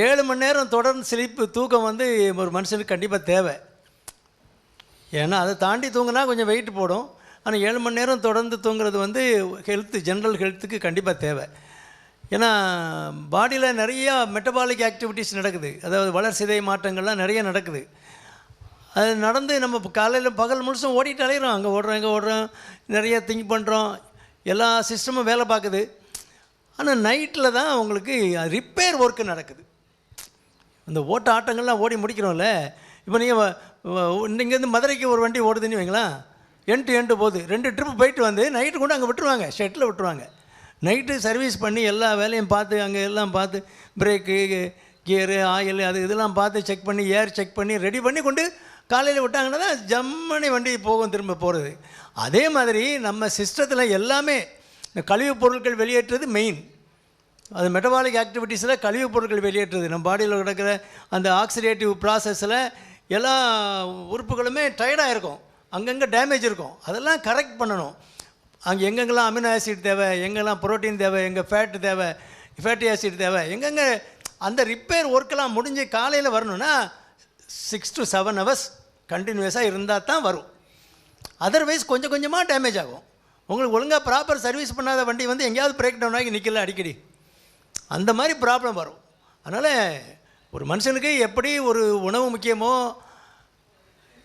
7 மணி நேரம் தொடர்ந்து ஸ்லீப்பு தூக்கம் வந்து ஒரு மனுஷனுக்கு கண்டிப்பாக தேவை. ஏன்னா அதை தாண்டி தூங்கினா கொஞ்சம் வெயிட் போடும். ஆனால் 7 மணி நேரம் தொடர்ந்து தூங்குறது வந்து ஜென்ரல் ஹெல்த்துக்கு கண்டிப்பாக தேவை. ஏன்னா பாடியில் நிறையா மெட்டபாலிக் ஆக்டிவிட்டீஸ் நடக்குது, அதாவது வளர்சிதை மாற்றங்கள்லாம் நிறைய நடக்குது. அது நடந்து நம்ம காலையில் பகல் முழுசும் ஓடிட்டு அலைகிறோம், அங்கே ஓடுறோம் இங்கே ஓடுறோம், நிறைய திங்க் பண்ணுறோம், எல்லா சிஸ்டமும் வேலை பார்க்குது. ஆனால் நைட்டில் தான் உங்களுக்கு ரிப்பேர் ஒர்க்கு நடக்குது. இந்த ஓட்ட ஆட்டங்கள்லாம் ஓடி முடிக்கிறோம்ல. இப்போ நீங்கள் இங்கேருந்து மதுரைக்கு ஒரு வண்டி ஓடுதுன்னு வைங்களேன், எண்டு போகுது, 2 ட்ரிப்பு போயிட்டு வந்து நைட்டு கொண்டு அங்கே விட்டுருவாங்க, ஷெட்டில் விட்டுருவாங்க. நைட்டு சர்வீஸ் பண்ணி எல்லா வேலையும் பார்த்து அங்கே எல்லாம் பார்த்து பிரேக்கு கியரு ஆயில் அது இதெல்லாம் பார்த்து செக் பண்ணி ஏர் செக் பண்ணி ரெடி பண்ணி கொண்டு காலையில் விட்டாங்கன்னா தான் ஜம்மனி வண்டி போகும் திரும்ப போகிறது. அதே மாதிரி நம்ம சிஸ்டத்தில் எல்லாமே இந்த கழிவுப் பொருட்கள் வெளியேற்றுறது மெயின். அது மெட்டபாலிக் ஆக்டிவிட்டீஸில் கழிவுப் பொருட்கள் வெளியேற்றுறது. நம்ம பாடியில் கிடக்கிற அந்த ஆக்சிடேட்டிவ் ப்ராசஸில் எல்லா உறுப்புகளுமே டயர்டாக இருக்கும், அங்கங்கே டேமேஜ் இருக்கும், அதெல்லாம் கரெக்ட் பண்ணணும். அங்கே எங்கெங்கெல்லாம் அமினோ ஆசிட் தேவை, எங்கெல்லாம் புரோட்டீன் தேவை, எங்கே ஃபேட்டு தேவை, ஃபேட்டி ஆசிட் தேவை, எங்கெங்கே அந்த ரிப்பேர் ஒர்க்கெல்லாம் முடிஞ்சு காலையில் வரணும்னா 6 to 7 hours கண்டினியூஸாக இருந்தால் தான் வரும். அதர்வைஸ் கொஞ்சம் கொஞ்சமாக டேமேஜ் ஆகும். உங்களுக்கு ஒழுங்காக ப்ராப்பர் சர்வீஸ் பண்ணாத வண்டி வந்து எங்கேயாவது பிரேக் டவுன் ஆகி நிற்கல அடிக்கடி, அந்த மாதிரி ப்ராப்ளம் வரும். அதனால் ஒரு மனுஷனுக்கு எப்படி ஒரு உணவு முக்கியமோ,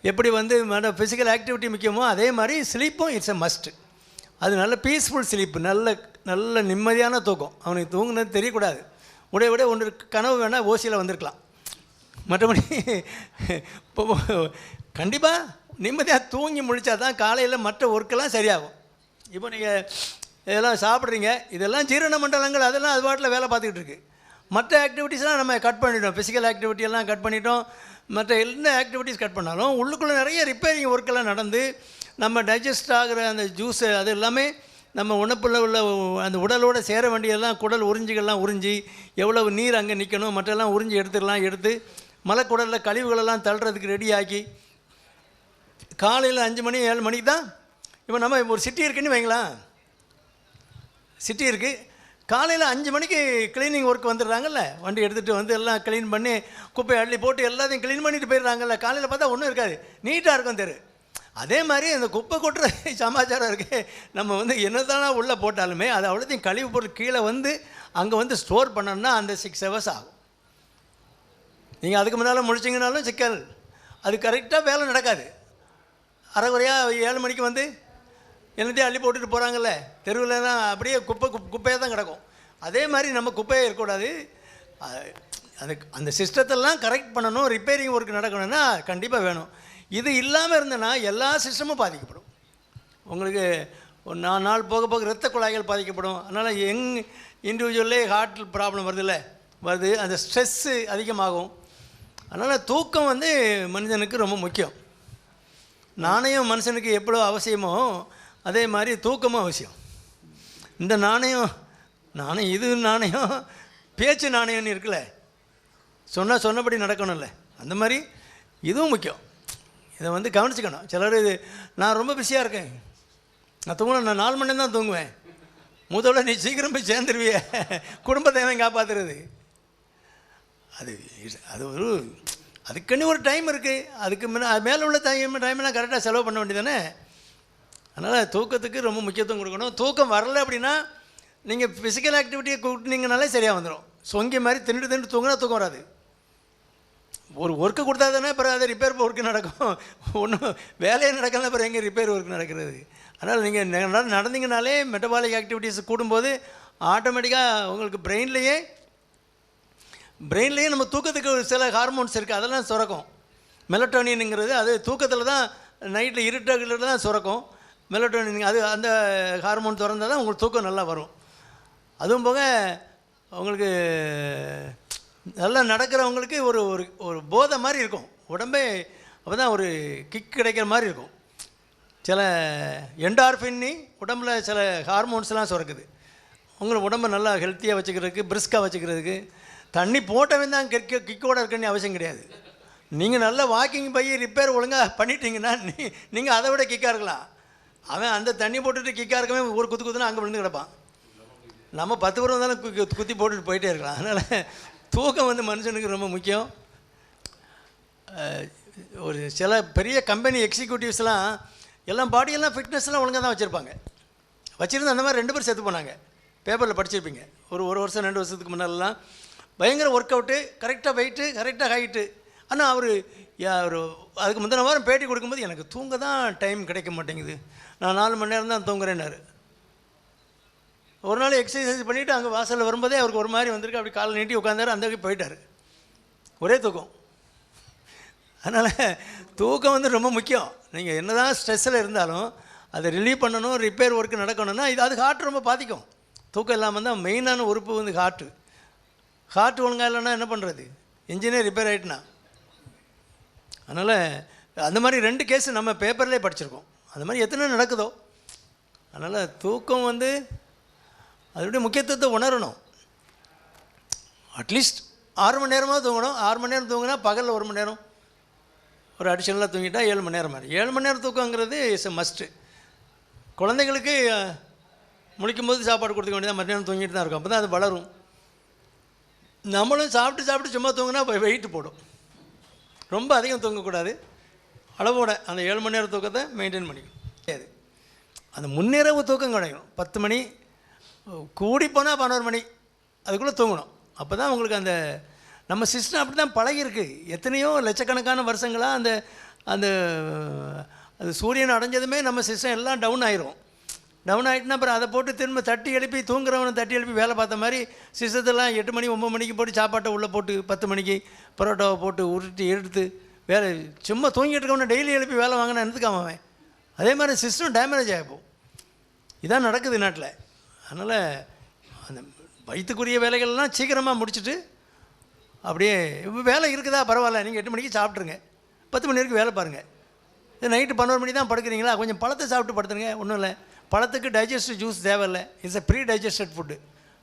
எப்படி வந்து ஃபிசிக்கல் ஆக்டிவிட்டி முக்கியமோ, அதே மாதிரி ஸ்லீப்பும் இட்ஸ் எ மஸ்ட்டு. அது நல்ல பீஸ்ஃபுல் ஸ்லீப்பு, நல்ல நிம்மதியான தூக்கம். அவனுக்கு தூங்குனது தெரியக்கூடாது. உடைய ஒன்று கனவு வேணால் ஓசியில் வந்திருக்கலாம், மற்றபடி இப்போ கண்டிப்பாக நிம்மதியாக தூங்கி முழிச்சா தான் காலையில் மற்ற ஒர்க்கெல்லாம் சரியாகும். இப்போ நீங்கள் இதெல்லாம் சாப்பிட்றீங்க, இதெல்லாம் ஜீரண மண்டலங்கள் அதெல்லாம் அது பாட்டில் வேலை பார்த்துக்கிட்டு இருக்குது. மற்ற ஆக்டிவிட்டீஸ்லாம் நம்ம கட் பண்ணிட்டோம், ஃபிசிக்கல் ஆக்டிவிட்டியெல்லாம் கட் பண்ணிட்டோம். மற்ற என்ன ஆக்டிவிட்டீஸ் கட் பண்ணாலும் உள்ளுக்குள்ளே நிறைய ரிப்பேரிங் ஒர்க்கெல்லாம் நடந்து நம்ம டைஜஸ்ட் ஆகிற அந்த ஜூஸு அது எல்லாமே நம்ம உணப்பில் உள்ள அந்த உடலோடு சேர வேண்டியதெல்லாம் குடல் உறிஞ்சிகள்லாம் உறிஞ்சி எவ்வளவு நீர் அங்கே நிற்கணும் மற்றெல்லாம் உறிஞ்சி எடுத்து மலைக்குடலில் கழிவுகளெல்லாம் தள்ளுறதுக்கு ரெடியாக்கி காலையில் 5 மணி 7 மணிக்கு தான். இப்போ நம்ம ஒரு சிட்டி இருக்குன்னு வைங்களேன், சிட்டி இருக்குது, காலையில் 5 மணிக்கு க்ளீனிங் ஒர்க் வந்துடுறாங்கல்ல, வண்டி எடுத்துகிட்டு வந்து எல்லாம் க்ளீன் பண்ணி குப்பை அள்ளி போட்டு எல்லாத்தையும் க்ளீன் பண்ணிட்டு போயிடுறாங்கல்ல. காலையில் பார்த்தா ஒன்றும் இருக்காது, நீட்டாக இருக்கும் தெரு. அதே மாதிரி அந்த குப்பை கொட்டுற சமாச்சாரம் இருக்குது. நம்ம வந்து என்ன தானே உள்ளே போட்டாலுமே அது அவ்வளோத்தையும் கழிவு பொருள் கீழே வந்து அங்கே வந்து ஸ்டோர் பண்ணணும்னா அந்த 6 hours ஆகும். நீங்கள் அதுக்கு முன்னால் முடிச்சிங்கனாலும் சிக்கல், அது கரெக்டாக வேலை நடக்காது. அரைக்குறையாக 7 மணிக்கு வந்து என்னத்தையும் அள்ளி போட்டுட்டு போகிறாங்கல்ல தெருவில் தான், அப்படியே குப்பையாக தான் கிடக்கும். அதே மாதிரி நம்ம குப்பையே இருக்கக்கூடாது. அதுக்கு அந்த சிஸ்டத்தெல்லாம் கரெக்ட் பண்ணணும், ரிப்பேரிங் ஒர்க் நடக்கணும்னா கண்டிப்பாக வேணும். இது இல்லாமல் இருந்தேன்னா எல்லா சிஸ்டமும் பாதிக்கப்படும். உங்களுக்கு ஒரு 4 நாள் போக போக இரத்த குழாய்கள் பாதிக்கப்படும். அதனால் இண்டிவிஜுவல்லே ஹார்ட் ப்ராப்ளம் வருது, அந்த ஸ்ட்ரெஸ்ஸு அதிகமாகும். அதனால் தூக்கம் வந்து மனிதனுக்கு ரொம்ப முக்கியம். நாணயம் மனுஷனுக்கு எவ்வளோ அவசியமோ அதே மாதிரி தூக்கமும் அவசியம். இந்த நாணயம் இது நாணயம், பேச்சு நாணயம்னு இருக்குல்ல, சொன்னபடி நடக்கணும்ல, அந்த மாதிரி இதுவும் முக்கியம். இதை வந்து கவனிச்சுக்கணும். சிலர் நான் ரொம்ப பிஸியாக இருக்கேன், நான் தூங்கணும், நான் 4 மணி நேரம் தான் தூங்குவேன். முதல்ல நீ சீக்கிரம் போய் சேர்ந்துருவிய, குடும்பத்தை காப்பாற்றுறது. அது ஒரு அதுக்குன்னு ஒரு டைம் இருக்குது. அதுக்கு மேலே உள்ள டைமெல்லாம் கரெக்டாக செலவு பண்ண வேண்டியதானே. அதனால் தூக்கத்துக்கு ரொம்ப முக்கியத்துவம் கொடுக்கணும். தூக்கம் வரல அப்படின்னா நீங்கள் ஃபிசிக்கல் ஆக்டிவிட்டியை கூட்டினீங்கனாலே சரியாக வந்துடும். சொங்கி மாதிரி தின்னுட்டு தூங்கினா தூக்கம் வராது. ஒரு ஒர்க்கு கொடுத்தா தானே அப்புறம் அதை ரிப்பேர் ஒர்க்கு நடக்கும். ஒன்றும் வேலையே நடக்கல, அப்புறம் எங்கே ரிப்பேர் ஒர்க் நடக்கிறது. அதனால் நீங்கள் நடந்தீங்கனாலே மெட்டபாலிக் ஆக்டிவிட்டீஸ் கூடும்போது ஆட்டோமேட்டிக்காக உங்களுக்கு பிரெயின்லேயே நம்ம தூக்கத்துக்கு சில ஹார்மோன்ஸ் இருக்குது, அதெல்லாம் சுரக்கும். மெலட்டோனின்ங்கிறது அது தூக்கத்தில் தான், நைட்டில் இருட்டில் தான் சுரக்கும் மெலட்டோனின். அது அந்த ஹார்மோன் திறந்தால் தான் உங்களுக்கு தூக்கம் நல்லா வரும். அதுவும் போக உங்களுக்கு நல்லா நடக்கிறவங்களுக்கு ஒரு ஒரு போதை மாதிரி இருக்கும் உடம்பே, அப்போ தான் ஒரு கிக் கிடைக்கிற மாதிரி இருக்கும். சில என்டார்ஃபின்னி உடம்பில் சில ஹார்மோன்ஸ்லாம் சுரக்குது. உங்களுக்கு உடம்பை நல்லா ஹெல்த்தியாக வச்சுக்கிறதுக்கு, பிரிஸ்காக வச்சுக்கிறதுக்கு. தண்ணி போட்டவே தான் கிக்கோட இருக்குன்னு அவசியம் கிடையாது. நீங்கள் நல்லா வாக்கிங் போய் ரிப்பேர் ஒழுங்காக பண்ணிட்டீங்கன்னா நீங்கள் அதை விட கிக்காக இருக்கலாம். அவன் அந்த தண்ணி போட்டுட்டு கிக்காக இருக்கவே ஒரு குத்துனா அங்கே விழுந்து கிடப்பான். நம்ம 10 பேர் வந்தாலும் குத்தி போட்டுட்டு போயிட்டே இருக்கலாம். அதனால் தூக்கம் வந்து மனுஷனுக்கு ரொம்ப முக்கியம். ஒரு சில பெரிய கம்பெனி எக்ஸிக்யூட்டிவ்ஸ்லாம் எல்லாம் பாடியெல்லாம் ஃபிட்னஸ்லாம் ஒழுங்காக தான் வச்சுருப்பாங்க. வச்சுருந்து அந்த மாதிரி 2 பேர் செத்து போனாங்க. பேப்பரில் படிச்சிருப்பீங்க. ஒரு வருஷம் 2 வருஷத்துக்கு முன்னாலெலாம் பயங்கர ஒர்க் அவுட்டு, கரெக்டாக வெயிட்டு, கரெக்டாக ஹைட்டு. ஆனால் அவர் அதுக்கு முந்தின வாரம் பேட்டி கொடுக்கும்போது எனக்கு தூங்க தான் டைம் கிடைக்க மாட்டேங்குது, நான் 4 மணி நேரம் தான் தூங்குறேன்னாரு. ஒரு நாள் எக்ஸசைஸ் பண்ணிவிட்டு அங்கே வாசலில் வரும்போதே அவருக்கு ஒரு மாதிரி வந்திருக்கு. அப்படி காலை நீட்டி உட்காந்தாரு, அந்த போயிட்டார். ஒரே தூக்கம். அதனால் தூக்கம் வந்து ரொம்ப முக்கியம். நீங்கள் என்ன தான் ஸ்ட்ரெஸ்ஸில் இருந்தாலும் அதை ரிலீவ் பண்ணணும், ரிப்பேர் ஒர்க்கு நடக்கணும்னா அது ஹார்ட் ரொம்ப பாதிக்கும். தூக்கம் இல்லாமல் தான் மெயினான உறுப்பு வந்து ஹார்ட் ஒழுங்காக இல்லைன்னா என்ன பண்ணுறது? இன்ஜினே ரிப்பேர் ஆகிட்டுனா. அதனால் அந்த மாதிரி 2 கேஸு நம்ம பேப்பர்லேயே படிச்சிருக்கோம். அந்த மாதிரி எத்தனை நடக்குதோ. அதனால் தூக்கம் வந்து அதனுடைய முக்கியத்துவத்தை உணரணும். அட்லீஸ்ட் 6 மணி நேரமாக தூங்கணும். 6 மணி நேரம் தூங்கினா பகலில் 1 மணி நேரம் ஒரு அடிஷனலாக தூங்கிட்டா 7 மணி நேரம் மாதிரி. 7 மணி நேரம் தூக்கங்கிறது இஸ் எ மஸ்ட்டு. குழந்தைங்களுக்கு முழிக்கும்போது சாப்பாடு கொடுத்துக்க வேண்டியதான், மத்தியானம் தூங்கிட்டு தான் இருக்கும். அப்போ தான் அது வளரும். நம்மளும் சாப்பிட்டு சும்மா தூங்கினா வெயிட்டு போடும். ரொம்ப அதிகம் தூங்கக்கூடாது, அளவோட அந்த 7 மணி நேரம் தூக்கத்தை மெயின்டைன் பண்ணிக்கணும். அந்த முன்னிரவு தூக்கம் கிடைக்கும். 10 மணி கூடி போனால் 11 மணி அதுக்குள்ளே தூங்கணும். அப்போ தான் உங்களுக்கு அந்த நம்ம சிஸ்டம் அப்படி தான் பழகிருக்கு. எத்தனையோ லட்சக்கணக்கான வருஷங்களாக அந்த அந்த அது சூரியன் அடைஞ்சதுமே நம்ம சிஸ்டம் எல்லாம் டவுன் ஆயிரும். டவுன் ஆகிட்டுனா அப்புறம் அதை போட்டு திரும்ப தட்டி எழுப்பி தூங்குறவனை தட்டி எழுப்பி வேலை பார்த்த மாதிரி சிஸ்டத்தெல்லாம் 8 மணி 9 மணிக்கு போட்டு சாப்பாட்டை உள்ளே போட்டு 10 மணிக்கு பரோட்டாவை போட்டு உருட்டி எடுத்து வேலை சும்மா தூங்கிட்டு இருக்கவனை டெய்லி எழுப்பி வேலை வாங்கினா என்னத்துக்காம அவன்? அதே மாதிரி சிஸ்டம் டேமேஜ் ஆகிப்போம். இதான் நடக்குது நாட்டில். அதனால் அந்த வயிற்றுக்குரிய வேலைகள்லாம் சீக்கிரமாக முடிச்சுட்டு அப்படியே வேலை இருக்குதா பரவாயில்ல, நீங்கள் 8 மணிக்கு சாப்பிட்ருங்க, 10 மணி வரைக்கும் வேலை பாருங்கள். இது நைட்டு 11 மணி தான் படுக்கிறீங்களா, கொஞ்சம் பழத்தை சாப்பிட்டு படுத்துருங்க. ஒன்றும் இல்லை, பழத்துக்கு டைஜஸ்டிவ் ஜூஸ் தேவையில்லை. It's a pre digested food.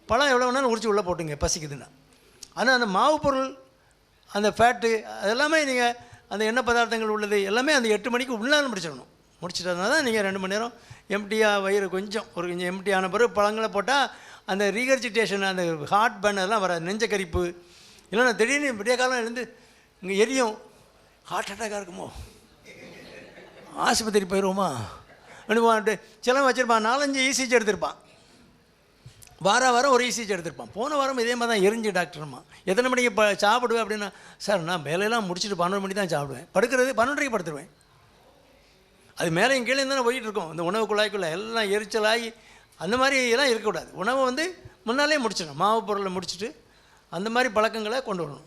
பழம் எவ்வளோ வேணாலும் உரிச்சு உள்ளே போட்டுங்க பசிக்குதுன்னா. ஆனால் அந்த மாவு பொருள், அந்த ஃபேட்டு, அதெல்லாமே நீங்கள் அந்த எண்ணெய் பதார்த்தங்கள் உள்ளது எல்லாமே அந்த 8 மணிக்கு உள்ளாலும் முடிச்சிடணும். முடிச்சிட்டதுனால தான் நீங்கள் 2 மணி நேரம் எம்டியாக வயிறு கொஞ்சம் எம்டி ஆன பிறகு பழங்களை போட்டால் அந்த ரீகர்ஜிட்டேஷன், அந்த ஹார்ட் பர்ன் அதெல்லாம் வராது. நெஞ்ச கரிப்பு இல்லைன்னா திடீர்னு விடிய காலம் எழுந்து இங்கே எரியும், ஹார்ட் அட்டாக்காக இருக்குமோ, ஆஸ்பத்திரி போயிடுவோமா அப்படின்ட்டு சிலம் வச்சுருப்பான். 4-5 இசிஜி எடுத்திருப்பான். வாரம் ஒரு இசிஜி எடுத்திருப்பான். போன வாரம் இதே மாதிரி தான் எரிஞ்சு டாக்டர்மா. எத்தனை மணிக்கு சாப்பிடுவேன் அப்படின்னா, சார் நான் வேலையெல்லாம் முடிச்சுட்டு 12 மணி தான் சாப்பிடுவேன், படுக்கிறது 12:30 படுத்துருவேன். அது மேலேயும் கீழே தானே போயிட்டு இருக்கோம். இந்த உணவு குழாய்க்குள்ளே எல்லாம் எரிச்சலாகி அந்த மாதிரி எல்லாம் இருக்கக்கூடாது. உணவை வந்து முன்னாலே முடிச்சிடணும். மாவு பொருளை முடிச்சுட்டு அந்த மாதிரி பழக்கங்களை கொண்டு வரணும்.